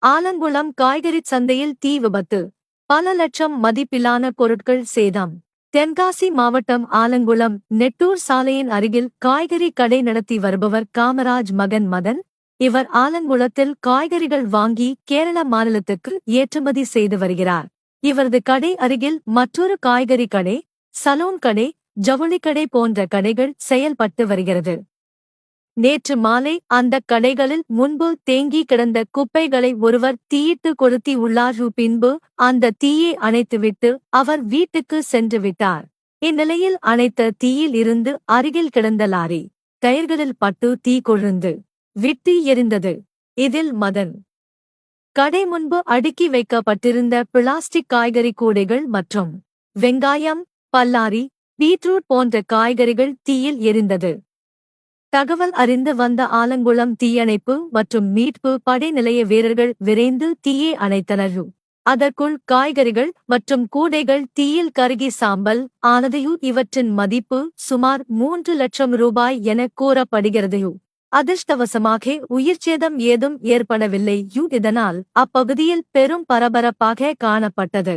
ஆலங்குளம் காய்கறிச் சந்தையில் தீ விபத்து. பல லட்சம் மதிப்பிலான பொருட்கள் சேதம். தென்காசி மாவட்டம் ஆலங்குளம் நெட்டூர் சாலையின் அருகில் காய்கறி கடை நடத்தி வருபவர் காமராஜ் மகன் மதன். இவர் ஆலங்குளத்தில் காய்கறிகள் வாங்கி கேரள மாநிலத்துக்கு ஏற்றுமதி செய்து வருகிறார். இவரது கடை அருகில் மற்றொரு காய்கறி கடை, சலூன் கடை, ஜவுளிக்கடை போன்ற கடைகள் செயல்பட்டு வருகிறது. நேற்று மாலை அந்த கடைகளில் முன்பு தேங்கி கிடந்த குப்பைகளை ஒருவர் தீயிட்டு கொளுத்தி உள்ளார். பின்பு அந்த தீயை அணைத்துவிட்டு அவர் வீட்டுக்கு சென்று விட்டார். இந்நிலையில் அணைத்த தீயில் இருந்து அருகில் கிடந்த லாரி டயர்களில் பட்டு தீ கொழுந்து விட்டு எரிந்தது. இதில் மதன் கடை முன்பு அடுக்கி வைக்கப்பட்டிருந்த பிளாஸ்டிக் காய்கறி கூடைகள் மற்றும் வெங்காயம், பல்லாரி, பீட்ரூட் போன்ற காய்கறிகள் தீயில் எரிந்தது. தகவல் அறிந்து வந்த ஆலங்குளம் தீயணைப்பு மற்றும் மீட்பு படை நிலைய வீரர்கள் விரைந்து தீயை அணைத்தனர். அதற்குள் காய்கறிகள் மற்றும் கூடைகள் தீயில் கருகி சாம்பல் ஆனது. இவற்றின் மதிப்பு சுமார் 3 லட்சம் ரூபாய் என கூறப்படுகிறது. அதிர்ஷ்டவசமாக உயிர்ச்சேதம் ஏதும் ஏற்படவில்லை. இதனால் அப்பகுதியில் பெரும் பரபரப்பாக காணப்பட்டது.